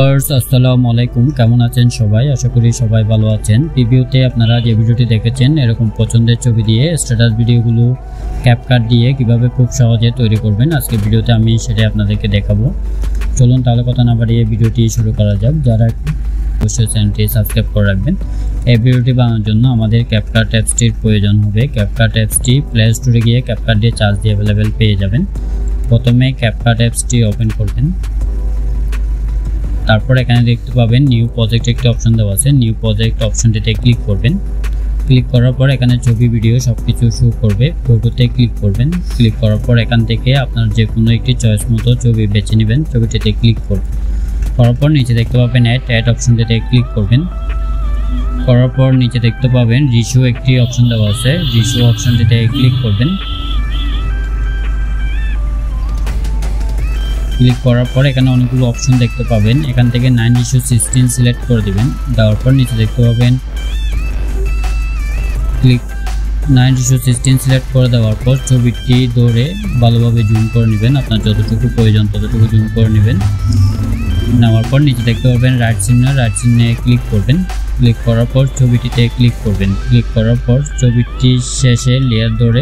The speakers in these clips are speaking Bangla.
আসসালামু আলাইকুম, কেমন আছেন সবাই? আশা করি সবাই ভালো আছেন। প্রিভিউতে আপনারা যে ভিডিওটি দেখেছেন এরকম পছন্দের ছবি দিয়ে স্ট্যাটাস ভিডিওগুলো ক্যাপকাট দিয়ে কিভাবে খুব সহজে তৈরি করবেন, আজকে ভিডিওতে আমি সেটাই আপনাদেরকে দেখাবো। চলুন তাহলে কথা না বাড়িয়ে ভিডিওটি শুরু করা যাক। যারা অবশ্যই চ্যানেলটি সাবস্ক্রাইব করে রাখবেন। এই ভিডিওটি বানানোর জন্য আমাদের ক্যাপকাট অ্যাপসটির প্রয়োজন হবে। ক্যাপকাট অ্যাপসটি প্লে স্টোরে গিয়ে ক্যাপকাট দিয়ে চার্জ দিয়ে অ্যাভেলেবেল পেয়ে যাবেন। প্রথমে ক্যাপকাট অ্যাপসটি ওপেন করবেন। তারপর এখানে দেখতে পাবেন নিউ প্রজেক্ট একটি অপশন দেওয়া আছে। নিউ প্রজেক্ট অপশনটিতে ক্লিক করবেন। ক্লিক করার পর এখানে ছবি ভিডিও সবকিছু শো করবে। ফটোতে ক্লিক করবেন। ক্লিক করার পর এখান থেকে আপনার যে কোনো একটি চয়েস মতো ছবি বেছে নেবেন। ছবিটিতে ক্লিক করবেন। করার পর নিচে দেখতে পাবেন অ্যাড অপশনটিতে ক্লিক করবেন। করার পর নিচে দেখতে পাবেন রিশো একটি অপশন দেওয়া আছে। রিশো অপশনটিতে ক্লিক করবেন। ক্লিক করার পর এখানে অনেকগুলো অপশন দেখতে পাবেন। এখান থেকে 9:16 সিলেক্ট করে দিবেন। দেওয়ার পর নিচে দেখতে পাবেন 9:16 সিলেক্ট করে দেওয়ার পর ছবিটি ধরে ভালোভাবে জুম করে নেবেন। আপনার যতটুকু প্রয়োজন ততটুকু জুম করে নেবেন। নেওয়ার পর নিচে দেখতে পাবেন রাইট চিহ্নে ক্লিক করবেন। ক্লিক করার পর ছবিটিতে ক্লিক করবেন। ক্লিক করার পর ছবিটির শেষে লেয়ার ধরে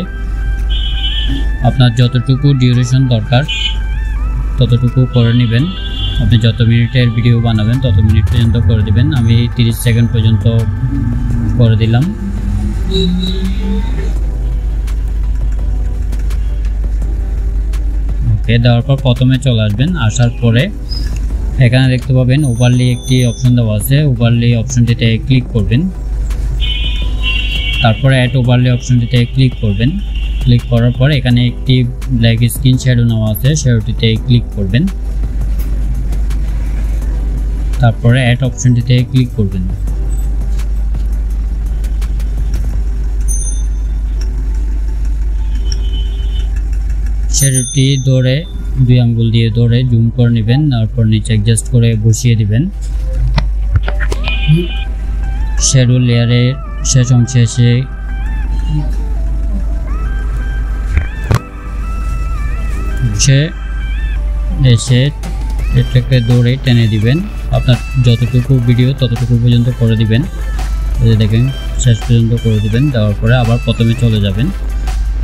আপনার যতটুকু ডিউরেশন দরকার ততটুকু করে নেবেন। আপনি যত মিনিটের ভিডিও বানাবেন তত মিনিট পর্যন্ত করে দিবেন। আমি 30 সেকেন্ড পর্যন্ত করে দিলাম। ওকে, দেওয়ার পর প্রথমে চলে আসবেন। আসার পরে এখানে দেখতে পাবেন ওভারলি একটি অপশন দেওয়া আছে। ওভারলি অপশনটিতে ক্লিক করবেন। তারপরে অ্যাড ওভারলি অপশনটিতে ক্লিক করবেন। ক্লিক করার পর এখানে একটি ব্ল্যাক স্ক্রিন শ্যাডো নেওয়া আছে, শ্যাডোটিতে ক্লিক করবেন। তারপরে অ্যাড অপশনটিতে ক্লিক করবেন। শ্যাডোটি ধরে 2 আঙ্গুল দিয়ে ধরে জুম করে নেবেন। তারপর নিচে অ্যাডজাস্ট করে বসিয়ে দিবেন। শ্যাডো লেয়ারের শেষ অংশে এসে এটাকে দৌড়ে টেনে দিবেন। আপনার যতটুকু ভিডিও ততটুকু পর্যন্ত করে দিবেন। দেখেন শেষ পর্যন্ত করে দিবেন। দেওয়ার পরে আবার প্রথমে চলে যাবেন।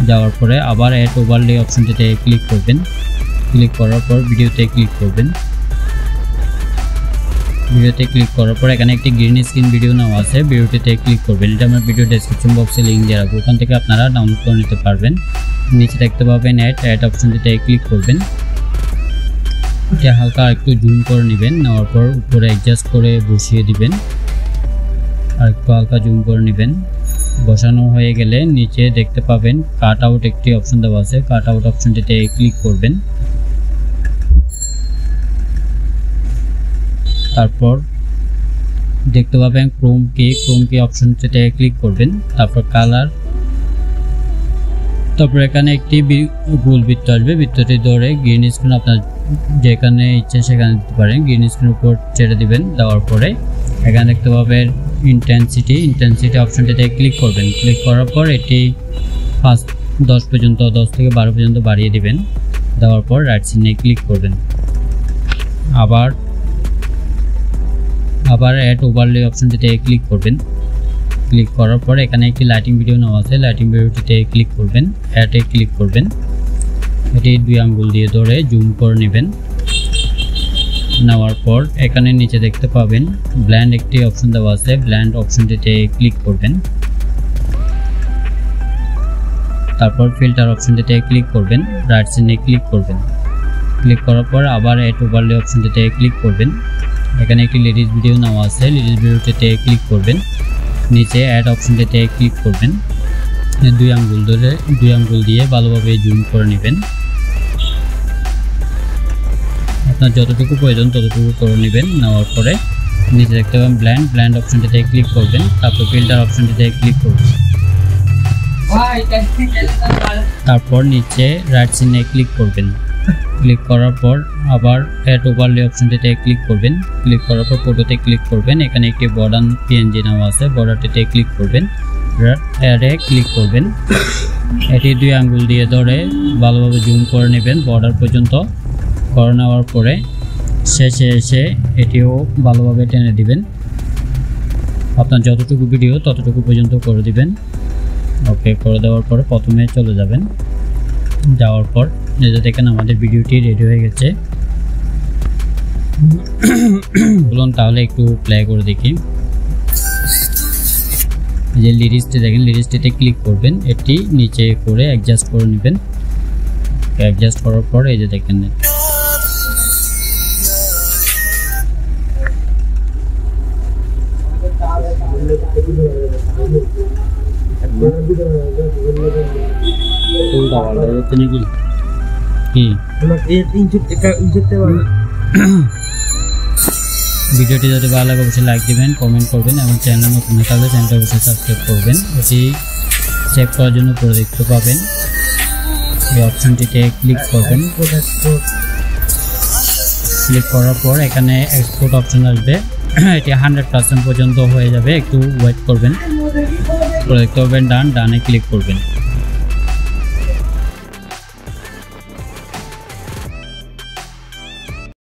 যাওয়ার পরে আবার অ্যাড ওভারলে অপশনটিতে ক্লিক করবেন। ক্লিক করার পর ভিডিওতে ক্লিক করবেন। ভিডিওতে ক্লিক করার পর এখানে একটি গ্রিন স্ক্রিন ভিডিও নেওয়া আছে, ভিডিওটিতে ক্লিক করবেন। এটা আমার ভিডিও ডেসক্রিপশন বক্সে লিঙ্ক দিয়ে রাখবো, ওখান থেকে আপনারা ডাউনলোড করে নিতে পারবেন। নিচে দেখতে পাবেন অ্যাড অপশনটিতে ক্লিক করবেন। এটা হালকা একটু জুম করে নেবেন। নেওয়ার পর উপরে অ্যাডজাস্ট করে বসিয়ে দিবেন। আর একটু হালকা জুম করে নেবেন। বসানো হয়ে গেলে নিচে দেখতে পাবেন কাট আউট একটি অপশন দেওয়া আছে। কাট আউট অপশনটিতে ক্লিক করবেন। তারপর দেখতে পাবেন ক্রোম কি অপশনটিতে ক্লিক করবেন। তারপর কালার। তারপর এখানে একটি গোল বৃত্ত আসবে। বৃত্তটি ধরে গ্রিন স্ক্রিন আপনার যেখানে ইচ্ছে সেখানে দিতে পারেন। গ্রিন স্ক্রিন উপর ছেড়ে দিবেন। দেওয়ার পরে এখানে দেখতে পাবেন ইন্টেন্সিটি অপশনটিতে ক্লিক করবেন। ক্লিক করার পর এটি 10 পর্যন্ত 10 থেকে 12 পর্যন্ত বাড়িয়ে দিবেন। দেওয়ার পর রাইট চিহ্নে ক্লিক করবেন। আবার অ্যাড ওভারলে অপশনটিতে ক্লিক করবেন। ক্লিক করার পর এখানে একটি লাইটিং ভিডিও নেওয়া আছে। লাইটিং ভিডিওটিতে ক্লিক করবেন। অ্যাডে ক্লিক করবেন। এটি 2 আঙ্গুল দিয়ে ধরে জুম করে নেবেন। নেওয়ার পর এখানে নিচে দেখতে পাবেন ব্ল্যান্ড একটি অপশন দেওয়া আছে। ব্ল্যান্ড অপশনটিতে ক্লিক করবেন। তারপর ফিল্টার অপশনটিতে ক্লিক করবেন। রাইট চিহ্নে ক্লিক করবেন। ক্লিক করার পর আবার অ্যাড ওভারলে অপশনটিতে ক্লিক করবেন। এখানে একটি লেডিস ভিডিও নেওয়া আছে। লেডিস ভিডিওটিতে ক্লিক করবেন। নিচে অ্যাড অপশনটিতে ক্লিক করবেন। 2 আঙ্গুল দিয়ে ভালোভাবে জুম করে নেবেন। আপনার যতটুকু প্রয়োজন ততটুকু করে নেবেন। নেওয়ার পরে নিচে দেখতে পাবেন ব্ল্যান্ড অপশনটিতে ক্লিক করবেন। তারপর ফিল্টার অপশনটিতে ক্লিক করবেন। তারপর নিচে রাইট চিহ্নে ক্লিক করবেন। ক্লিক করার পর আবার অ্যাড ওভারলে অপশনটিতে ক্লিক করবেন। ক্লিক করার পর ফটোতে ক্লিক করবেন। এখানে একটি বর্ডার পিএনজি নেওয়া আছে, বর্ডারটিতে ক্লিক করবেন। অ্যাডে ক্লিক করবেন। এটি 2 আঙ্গুল দিয়ে ধরে ভালোভাবে জুম করে নেবেন বর্ডার পর্যন্ত। করে নেওয়ার পরে শেষে এসে এটিও ভালোভাবে টেনে দিবেন। আপনার যতটুকু ভিডিও ততটুকু পর্যন্ত করে দিবেন। ওকে করে দেওয়ার পরে প্রথমে চলে যাবেন, যাওয়ার পর এই যে দেখেন আমাদের ভিডিওটি রেডি হয়ে গেছে। বলুন তাহলে একটু প্লে করে দেখি। এই যে লিরিক্সটি দেখেন, লিরিক্সটিতে ক্লিক করবেন, এটি নিচে করে অ্যাডজাস্ট করে নেবেন। অ্যাডজাস্ট করার পর এই যে দেখেন ভিডিওটি যদি ভালো লাগে অবশ্যই লাইক দিবেন, কমেন্ট করবেন এবং চ্যানেল নতুন থাকলে চ্যানেলটা অবশ্যই সাবস্ক্রাইব করবেন। এটি সেভ করার জন্য উপরে দেখতে পাবেন, এই অপশনটিতে ক্লিক করবেন। ক্লিক করার পর এখানে এক্সপোর্ট অপশন আসবে, এটি 100% পর্যন্ত হয়ে যাবে, একটু ওয়েট করবেন। দেখতে পাবেন ডানে ক্লিক করবেন।